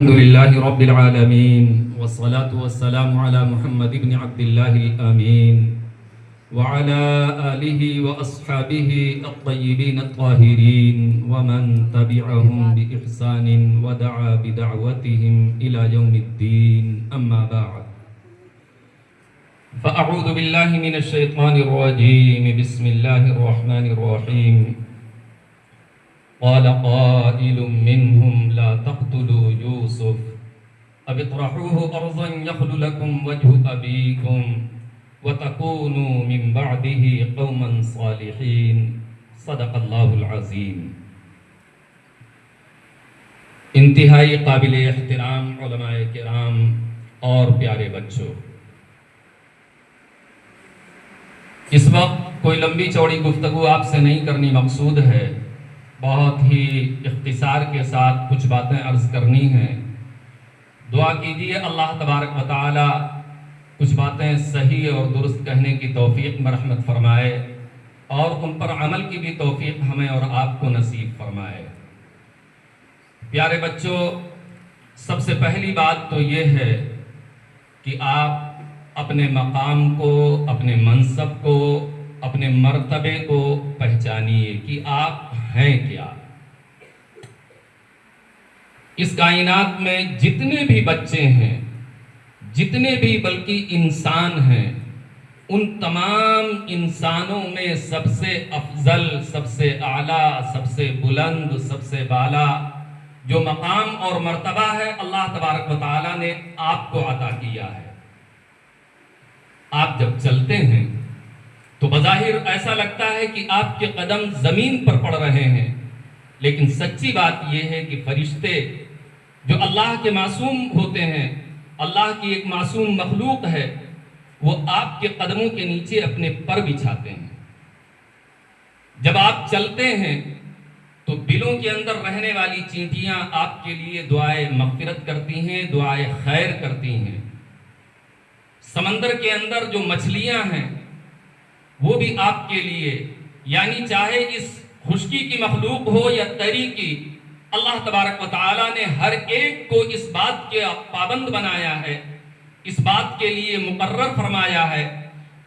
الحمد لله رب العالمين والصلاة والسلام على محمد بن عبد الله الأمين وعلى آله وأصحابه الطيبين الطاهرين ومن تبعهم بإحسان ودعا بدعوتهم إلى يوم الدين أما بعد فأعوذ بالله من الشيطان الرجيم بسم الله الرحمن الرحيم قال قائل منهم لا تقتلوا يوسف أو اطرحوه أرضا يخل لكم وجه أبيكم وتكونوا من بعده قوما صالحين صدق اللہ العظیم۔ انتہائی قابل احترام علماء کرام اور پیارے بچوں، اس وقت کوئی لمبی چوڑی گفتگو آپ سے نہیں کرنی مقصود ہے، بہت ہی اختصار کے ساتھ کچھ باتیں عرض کرنی ہیں۔ دعا کیجیے اللہ تبارک و تعالی کچھ باتیں صحیح اور درست کہنے کی توفیق مرحمت فرمائے اور ان پر عمل کی بھی توفیق ہمیں اور آپ کو نصیب فرمائے۔ پیارے بچوں، سب سے پہلی بات تو یہ ہے کہ آپ اپنے مقام کو، اپنے منصب کو، اپنے مرتبے کو پہچانیے کہ آپ ہیں کیا۔ اس کائنات میں جتنے بھی بچے ہیں، جتنے بھی بلکہ انسان ہیں، ان تمام انسانوں میں سب سے افضل، سب سے اعلیٰ، سب سے بلند، سب سے بالا جو مقام اور مرتبہ ہے، اللہ تبارک و تعالیٰ نے آپ کو عطا کیا ہے۔ آپ جب چلتے ہیں تو بظاہر ایسا لگتا ہے کہ آپ کے قدم زمین پر پڑ رہے ہیں، لیکن سچی بات یہ ہے کہ فرشتے جو اللہ کے معصوم ہوتے ہیں، اللہ کی ایک معصوم مخلوق ہے، وہ آپ کے قدموں کے نیچے اپنے پر بچھاتے ہیں۔ جب آپ چلتے ہیں تو دلوں کے اندر رہنے والی چینٹیاں آپ کے لیے دعائے مغفرت کرتی ہیں، دعائے خیر کرتی ہیں۔ سمندر کے اندر جو مچھلیاں ہیں وہ بھی آپ کے لیے، یعنی چاہے اس خشکی کی مخلوق ہو یا تری کی، اللہ تبارک و تعالیٰ نے ہر ایک کو اس بات کے پابند بنایا ہے، اس بات کے لیے مقرر فرمایا ہے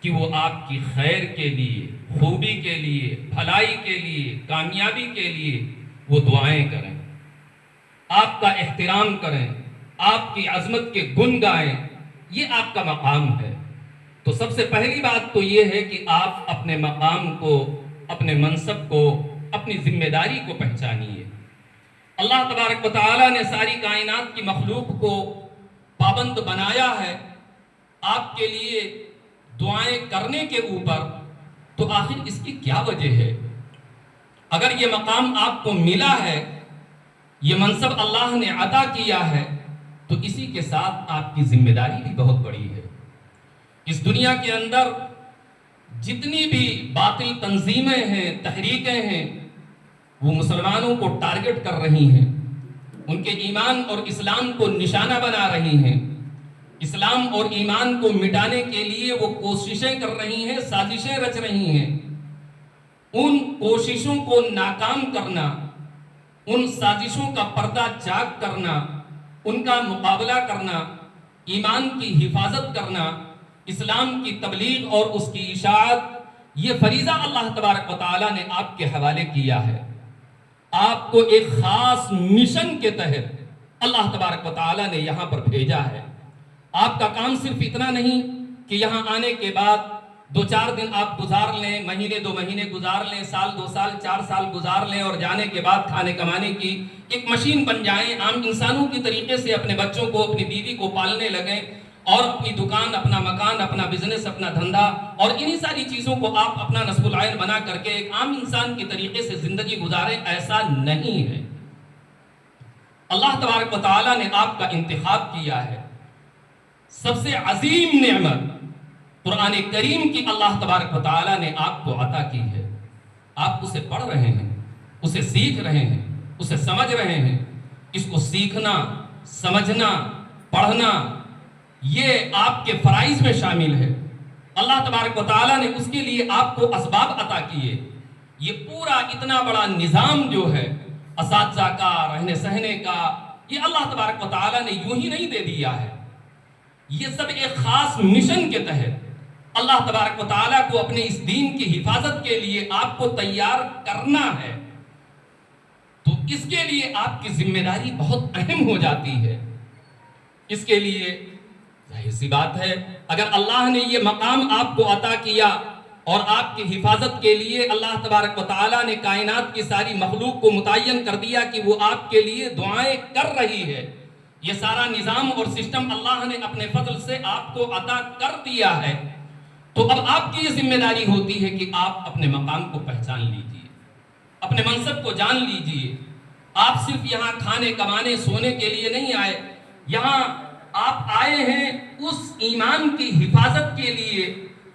کہ وہ آپ کی خیر کے لیے، خوبی کے لیے، بھلائی کے لیے، کامیابی کے لیے وہ دعائیں کریں، آپ کا احترام کریں، آپ کی عظمت کے گن گائیں۔ یہ آپ کا مقام ہے۔ تو سب سے پہلی بات تو یہ ہے کہ آپ اپنے مقام کو، اپنے منصب کو، اپنی ذمہ داری کو پہچانیے۔ اللہ تبارک و تعالیٰ نے ساری کائنات کی مخلوق کو پابند بنایا ہے آپ کے لیے دعائیں کرنے کے اوپر، تو آخر اس کی کیا وجہ ہے؟ اگر یہ مقام آپ کو ملا ہے، یہ منصب اللہ نے عطا کیا ہے، تو اسی کے ساتھ آپ کی ذمہ داری بھی بہت بڑی ہے۔ اس دنیا کے اندر جتنی بھی باطل تنظیمیں ہیں، تحریکیں ہیں، وہ مسلمانوں کو ٹارگٹ کر رہی ہیں، ان کے ایمان اور اسلام کو نشانہ بنا رہی ہیں، اسلام اور ایمان کو مٹانے کے لیے وہ کوششیں کر رہی ہیں، سازشیں رچ رہی ہیں۔ ان کوششوں کو ناکام کرنا، ان سازشوں کا پردہ چاک کرنا، ان کا مقابلہ کرنا، ایمان کی حفاظت کرنا، اسلام کی تبلیغ اور اس کی اشاعت، یہ فریضہ اللہ تبارک و تعالیٰ نے آپ کے حوالے کیا ہے۔ آپ کو ایک خاص مشن کے تحت اللہ تبارک و تعالیٰ نے یہاں پر بھیجا ہے۔ آپ کا کام صرف اتنا نہیں کہ یہاں آنے کے بعد 2-4 دن آپ گزار لیں، مہینے 2 مہینے گزار لیں، سال 2 سال 4 سال گزار لیں اور جانے کے بعد کھانے کمانے کی ایک مشین بن جائیں، عام انسانوں کی طریقے سے اپنے بچوں کو، اپنی بیوی کو پالنے لگیں اور اپنی دکان، اپنا مکان، اپنا بزنس، اپنا دھندا اور انہی ساری چیزوں کو آپ اپنا نصب العین بنا کر کے ایک عام انسان کی طریقے سے زندگی گزاریں، ایسا نہیں ہے۔ اللہ تبارک و تعالیٰ نے آپ کا انتخاب کیا ہے۔ سب سے عظیم نعمت قرآن کریم کی اللہ تبارک و تعالیٰ نے آپ کو عطا کی ہے۔ آپ اسے پڑھ رہے ہیں، اسے سیکھ رہے ہیں، اسے سمجھ رہے ہیں۔ اس کو سیکھنا، سمجھنا، پڑھنا، یہ آپ کے فرائض میں شامل ہے۔ اللہ تبارک و تعالیٰ نے اس کے لیے آپ کو اسباب عطا کیے۔ یہ پورا اتنا بڑا نظام جو ہے، اساتذہ کا، رہنے سہنے کا، یہ اللہ تبارک و تعالیٰ نے یوں ہی نہیں دے دیا ہے، یہ سب ایک خاص مشن کے تحت اللہ تبارک و تعالیٰ کو اپنے اس دین کی حفاظت کے لیے آپ کو تیار کرنا ہے، تو اس کے لیے آپ کی ذمہ داری بہت اہم ہو جاتی ہے۔ اس کے لیے ظاہر سی بات ہے، اگر اللہ نے یہ مقام آپ کو عطا کیا اور آپ کی حفاظت کے لیے اللہ تبارک و تعالیٰ نے کائنات کی ساری مخلوق کو متعین کر دیا کہ وہ آپ کے لیے دعائیں کر رہی ہے، یہ سارا نظام اور سسٹم اللہ نے اپنے فضل سے آپ کو عطا کر دیا ہے، تو اب آپ کی یہ ذمہ داری ہوتی ہے کہ آپ اپنے مقام کو پہچان لیجئے، اپنے منصب کو جان لیجئے۔ آپ صرف یہاں کھانے کمانے سونے کے لیے نہیں آئے، یہاں آپ آئے ہیں اس ایمان کی حفاظت کے لیے،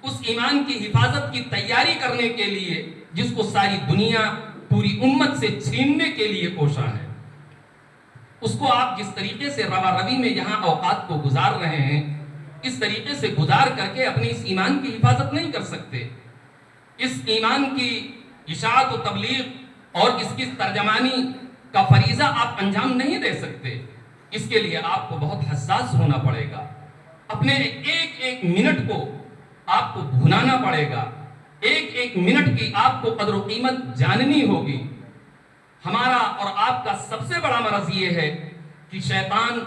اس ایمان کی حفاظت کی تیاری کرنے کے لیے جس کو ساری دنیا پوری امت سے چھیننے کے لیے کوشاں ہے۔ اس کو آپ جس طریقے سے روا روی میں یہاں اوقات کو گزار رہے ہیں، اس طریقے سے گزار کر کے اپنی اس ایمان کی حفاظت نہیں کر سکتے۔ اس ایمان کی اشاعت و تبلیغ اور اس کی ترجمانی کا فریضہ آپ انجام نہیں دے سکتے۔ اس کے لیے آپ کو بہت حساس ہونا پڑے گا، اپنے ایک ایک منٹ کو آپ کو بھنانا پڑے گا، ایک ایک منٹ کی آپ کو قدر و قیمت جاننی ہوگی۔ ہمارا اور آپ کا سب سے بڑا مرض یہ ہے کہ شیطان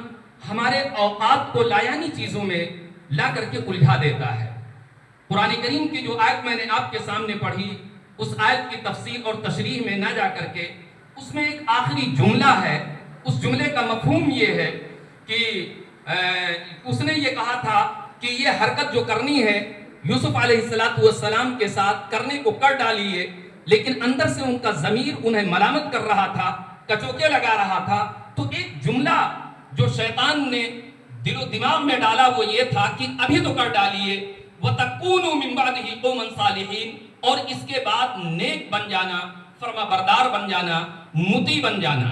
ہمارے اوقات کو لایانی چیزوں میں لا کر کے الجھا دیتا ہے۔ قرآن کریم کی جو آیت میں نے آپ کے سامنے پڑھی، اس آیت کی تفسیر اور تشریح میں نہ جا کر کے اس میں ایک آخری جملہ ہے، اس جملے کا مفہوم یہ ہے کہ اس نے یہ کہا تھا کہ یہ حرکت جو کرنی ہے یوسف علیہ السلام کے ساتھ کرنے کو کر ڈالیے، لیکن اندر سے ان کا ضمیر انہیں ملامت کر رہا تھا، کچوکے لگا رہا تھا۔ تو ایک جملہ جو شیطان نے دل و دماغ میں ڈالا وہ یہ تھا کہ ابھی تو کر ڈالیے، وَتَكُونُوا مِن بَعْدِهِ قَوْمًا صَالِحِينَ، اور اس کے بعد نیک بن جانا، فرما بردار بن جانا، مطیع بن جانا۔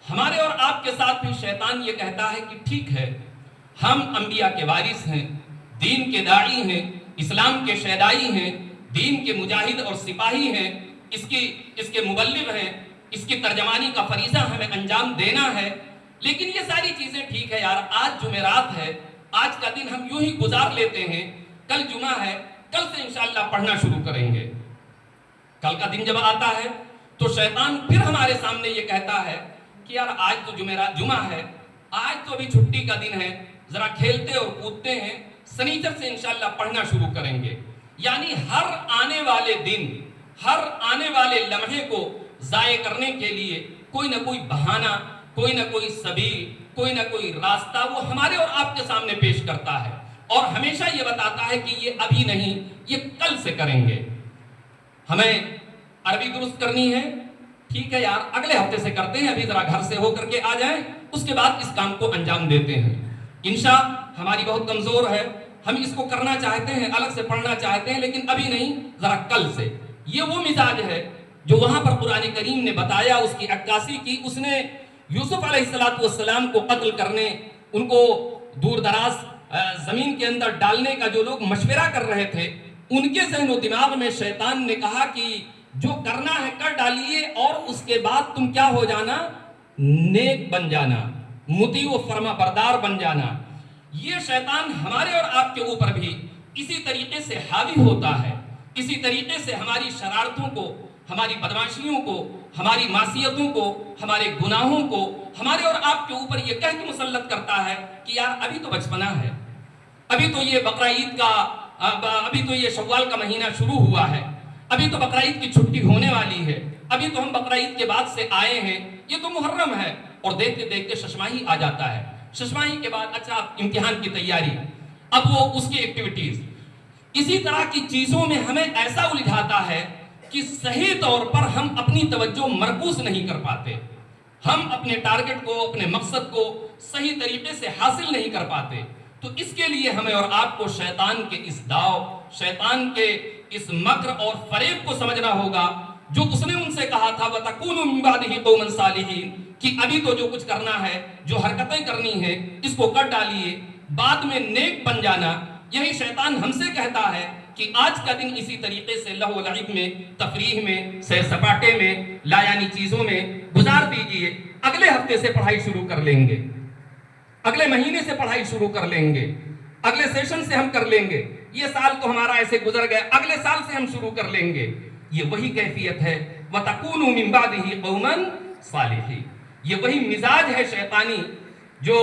ہمارے اور آپ کے ساتھ بھی شیطان یہ کہتا ہے کہ ٹھیک ہے، ہم انبیاء کے وارث ہیں، دین کے داعی ہیں، اسلام کے شیدائی ہیں، دین کے مجاہد اور سپاہی ہیں، اس کے مبلغ ہیں، اس کی ترجمانی کا فریضہ ہمیں انجام دینا ہے، لیکن یہ ساری چیزیں ٹھیک ہے یار، آج جمعرات ہے، آج کا دن ہم یوں ہی گزار لیتے ہیں، کل جمعہ ہے، کل سے انشاءاللہ پڑھنا شروع کریں گے۔ کل کا دن جب آتا ہے تو شیطان پھر ہمارے سامنے یہ کہتا ہے کہ یار آج تو جمعہ ہے، آج تو ابھی چھٹی کا دن ہے، ذرا کھیلتے اور کودتے ہیں، سنیچر سے انشاءاللہ پڑھنا شروع کریں گے۔ یعنی ہر آنے والے دن، ہر آنے والے لمحے کو ضائع کرنے کے لیے کوئی نہ کوئی بہانہ، کوئی نہ کوئی سبیل، کوئی نہ کوئی راستہ وہ ہمارے اور آپ کے سامنے پیش کرتا ہے، اور ہمیشہ یہ بتاتا ہے کہ یہ ابھی نہیں، یہ کل سے کریں گے۔ ہمیں عربی درست کرنی ہے، ٹھیک ہے یار اگلے ہفتے سے کرتے ہیں، ابھی ذرا گھر سے ہو کر کے آ جائیں، اس کے بعد اس کام کو انجام دیتے ہیں۔ انشاء ہماری بہت کمزور ہے، ہم اس کو کرنا چاہتے ہیں، الگ سے پڑھنا چاہتے ہیں، لیکن ابھی نہیں، ذرا کل سے۔ یہ وہ مزاج ہے جو وہاں پر قرآن کریم نے بتایا، اس کی عکاسی کی۔ اس نے یوسف علیہ السلام کو قتل کرنے، ان کو دور دراز زمین کے اندر ڈالنے کا جو لوگ مشورہ کر رہے تھے، ان کے ذہن و دماغ میں شیطان نے کہا کہ جو کرنا ہے کر ڈالیے، اور اس کے بعد تم کیا ہو جانا، نیک بن جانا، مطیع و فرما بردار بن جانا۔ یہ شیطان ہمارے اور آپ کے اوپر بھی اسی طریقے سے حاوی ہوتا ہے، اسی طریقے سے ہماری شرارتوں کو، ہماری بدمعاشیوں کو، ہماری معصیتوں کو، ہمارے گناہوں کو ہمارے اور آپ کے اوپر یہ کہہ کے مسلط کرتا ہے کہ یار ابھی تو بچپنا ہے، ابھی تو یہ بقرہ عید کا، ابھی تو یہ شوال کا مہینہ شروع ہوا ہے، ابھی تو بقرہ عید کی چھٹی ہونے والی ہے، ابھی تو ہم بقرہ عید کے بعد سے آئے ہیں، یہ تو محرم ہے، اور دیکھتے دیکھتے ششماہی آ جاتا ہے۔ ششماہی کے بعد اچھا امتحان کی تیاری، اب وہ اس کی ایکٹیویٹیز، اسی طرح کی چیزوں میں ہمیں ایسا الجھاتا ہے کہ صحیح طور پر ہم اپنی توجہ مرکوز نہیں کر پاتے، ہم اپنے ٹارگٹ کو، اپنے مقصد کو صحیح طریقے سے حاصل نہیں کر پاتے۔ تو اس کے لیے ہمیں اور آپ کو شیطان کے اس داؤ، شیطان کے اس مکر اور فریب کو سمجھنا ہوگا، جو اس نے ان سے کہا تھا وَتَكُونُوا مِن بَعْدِهِ قَوْمًا صَالِحِينَ، کہ ابھی تو جو کچھ کرنا ہے، جو حرکتیں کرنی ہیں، اس کو کر ڈالیے، بعد میں نیک بن جانا۔ یہی شیطان ہم سے کہتا ہے کہ کہ آج کا دن اسی طریقے سے لہو و لعب میں، تفریح میں، سیر سپاٹے میں، لایانی چیزوں میں گزار دیجئے. اگلے ہفتے سے پڑھائی شروع کر لیں گے، اگلے مہینے سے پڑھائی شروع کر لیں گے، اگلے سیشن سے ہم کر لیں گے. یہ سال تو ہمارا ایسے گزر گیا، اگلے سال سے ہم شروع کر لیں گے. یہ وہی کیفیت ہے وَتَكُونُوا مِن بَعْدِهِ قَوْمًا صَالِحِينَ. یہ وہی مزاج ہے شیطانی جو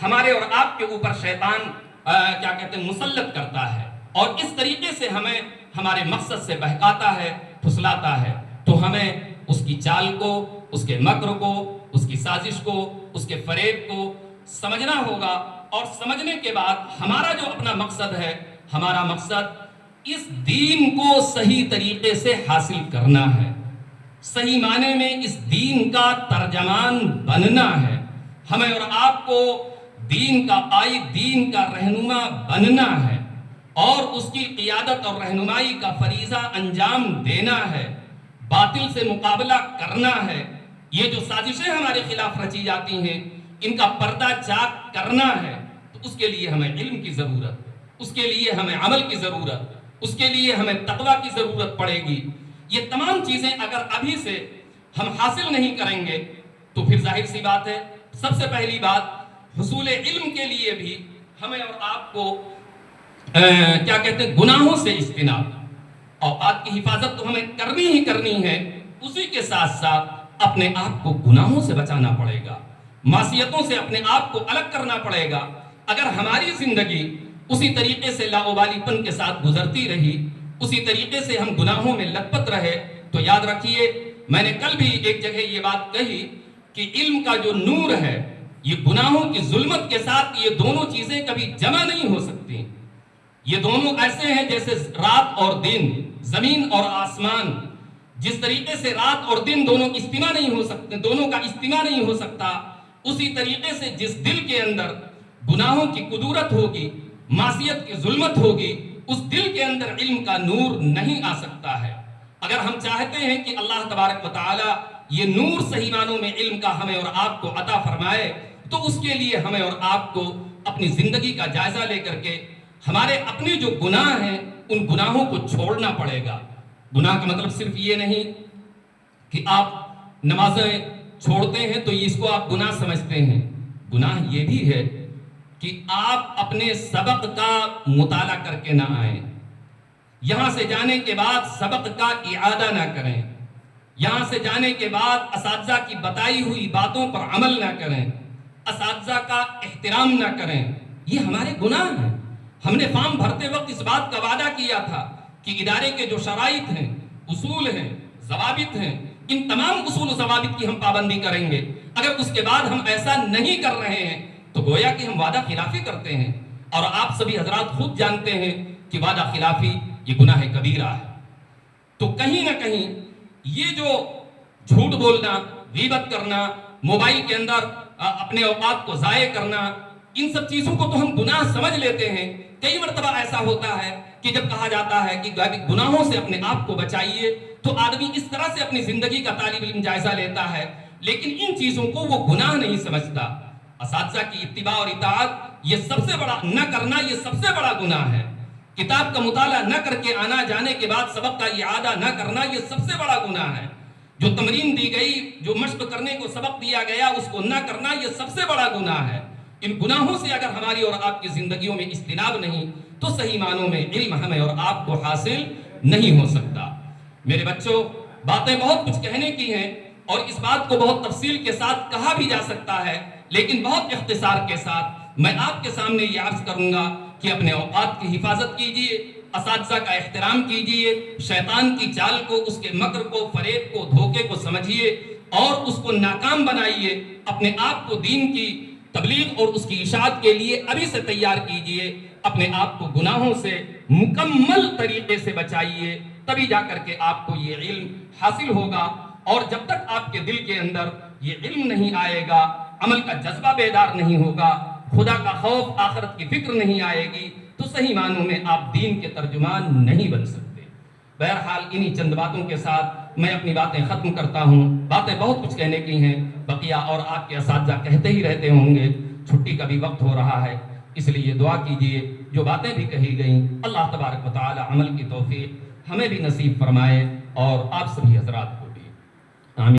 ہمارے اور آپ کے اوپر شیطان کیا کہتے ہیں مسلط کرتا ہے، اور اس طریقے سے ہمیں ہمارے مقصد سے بہکاتا ہے، پھسلاتا ہے. تو ہمیں اس کی چال کو، اس کے مکر کو، اس کی سازش کو، اس کے فریب کو سمجھنا ہوگا. اور سمجھنے کے بعد ہمارا جو اپنا مقصد ہے، ہمارا مقصد اس دین کو صحیح طریقے سے حاصل کرنا ہے، صحیح معنی میں اس دین کا ترجمان بننا ہے. ہمیں اور آپ کو دین کا قائد، دین کا رہنما بننا ہے، اور اس کی قیادت اور رہنمائی کا فریضہ انجام دینا ہے، باطل سے مقابلہ کرنا ہے. یہ جو سازشیں ہمارے خلاف رچی جاتی ہیں ان کا پردہ چاک کرنا ہے. تو اس کے لیے ہمیں علم کی ضرورت، اس کے لیے ہمیں عمل کی ضرورت، اس کے لیے ہمیں تقویٰ کی ضرورت پڑے گی. یہ تمام چیزیں اگر ابھی سے ہم حاصل نہیں کریں گے تو پھر ظاہر سی بات ہے، سب سے پہلی بات حصول علم کے لیے بھی ہمیں اور آپ کو کیا کہتے ہیں گناہوں سے اجتناب، اوقات کی حفاظت تو ہمیں کرنی ہی کرنی ہے، اسی کے ساتھ ساتھ اپنے آپ کو گناہوں سے بچانا پڑے گا، معصیتوں سے اپنے آپ کو الگ کرنا پڑے گا. اگر ہماری زندگی اسی طریقے سے لاابالی پن کے ساتھ گزرتی رہی، اسی طریقے سے ہم گناہوں میں لت پت رہے، تو یاد رکھیے، میں نے کل بھی ایک جگہ یہ بات کہی کہ علم کا جو نور ہے یہ گناہوں کی ظلمت کے ساتھ یہ دونوں چیزیں کبھی جمع نہیں ہو سکتی. یہ دونوں ایسے ہیں جیسے رات اور دن، زمین اور آسمان. جس طریقے سے رات اور دن دونوں اجتماع نہیں ہو سکتے، دونوں کا اجتماع نہیں ہو سکتا، اسی طریقے سے جس دل کے اندر گناہوں کی قدورت ہوگی، معصیت کی ظلمت ہوگی، اس دل کے اندر علم کا نور نہیں آ سکتا ہے. اگر ہم چاہتے ہیں کہ اللہ تبارک و تعالی یہ نور صحیح معنوں میں علم کا ہمیں اور آپ کو عطا فرمائے، تو اس کے لیے ہمیں اور آپ کو اپنی زندگی کا جائزہ لے کر کے ہمارے اپنے جو گناہ ہیں ان گناہوں کو چھوڑنا پڑے گا. گناہ کا مطلب صرف یہ نہیں کہ آپ نمازیں چھوڑتے ہیں تو اس کو آپ گناہ سمجھتے ہیں. گناہ یہ بھی ہے کہ آپ اپنے سبق کا مطالعہ کر کے نہ آئیں، یہاں سے جانے کے بعد سبق کا اعادہ نہ کریں، یہاں سے جانے کے بعد اساتذہ کی بتائی ہوئی باتوں پر عمل نہ کریں، اساتذہ کا احترام نہ کریں. یہ ہمارے گناہ ہیں. ہم نے فارم بھرتے وقت اس بات کا وعدہ کیا تھا کہ ادارے کے جو شرائط ہیں، اصول ہیں، ضوابط ہیں، ان تمام اصول و ضوابط کی ہم پابندی کریں گے. اگر اس کے بعد ہم ایسا نہیں کر رہے ہیں تو گویا کہ ہم وعدہ خلافی کرتے ہیں، اور آپ سبھی حضرات خود جانتے ہیں کہ وعدہ خلافی یہ گناہ کبیرہ ہے. تو کہیں نہ کہیں یہ جو جھوٹ بولنا، غیبت کرنا، موبائل کے اندر اپنے اوقات کو ضائع کرنا، ان سب چیزوں کو تو ہم گناہ سمجھ لیتے ہیں. کئی مرتبہ ایسا ہوتا ہے کہ جب کہا جاتا ہے کہ گناہوں سے اپنے آپ کو بچائیے تو آدمی اس طرح سے اپنی زندگی کا طالب علم جائزہ لیتا ہے، لیکن ان چیزوں کو وہ گناہ نہیں سمجھتا. اساتذہ کی اتباع اور اطاعت یہ سب سے بڑا نہ کرنا، یہ سب سے بڑا گناہ ہے. کتاب کا مطالعہ نہ کر کے آنا، جانے کے بعد سبق کا اعادہ نہ کرنا، یہ سب سے بڑا گناہ ہے. جو تمرین دی گئی، جو مشق کرنے کو سبق دیا گیا، اس کو نہ کرنا، یہ سب سے بڑا گناہ ہے. ان گناہوں سے اگر ہماری اور آپ کی زندگیوں میں اجتناب نہیں تو صحیح معنوں میں علم ہمیں اور آپ کو حاصل نہیں ہو سکتا. میرے بچوں، باتیں بہت کچھ کہنے کی ہیں اور اس بات کو بہت تفصیل کے ساتھ کہا بھی جا سکتا ہے، لیکن بہت اختصار کے ساتھ میں آپ کے سامنے یہ عرض کروں گا کہ اپنے اوقات کی حفاظت کیجئے، اساتذہ کا احترام کیجئے، شیطان کی چال کو، اس کے مکر کو، فریب کو، دھوکے کو سمجھیے اور اس کو ناکام بنائیے. اپنے آپ کو دین کی تبلیغ اور اس کی اشاعت کے لیے ابھی سے تیار کیجئے. اپنے آپ کو گناہوں سے مکمل طریقے سے بچائیے، تبھی جا کر کے آپ کو یہ علم حاصل ہوگا. اور جب تک آپ کے دل کے اندر یہ علم نہیں آئے گا، عمل کا جذبہ بیدار نہیں ہوگا، خدا کا خوف، آخرت کی فکر نہیں آئے گی، تو صحیح معنوں میں آپ دین کے ترجمان نہیں بن سکتے. بہرحال انہی چند باتوں کے ساتھ میں اپنی باتیں ختم کرتا ہوں. باتیں بہت کچھ کہنے کی ہیں، بقیہ اور آپ کے اساتذہ کہتے ہی رہتے ہوں گے. چھٹی کا بھی وقت ہو رہا ہے، اس لیے دعا کیجئے جو باتیں بھی کہی گئیں، اللہ تبارک و تعالی عمل کی توفیق ہمیں بھی نصیب فرمائے اور آپ سبھی حضرات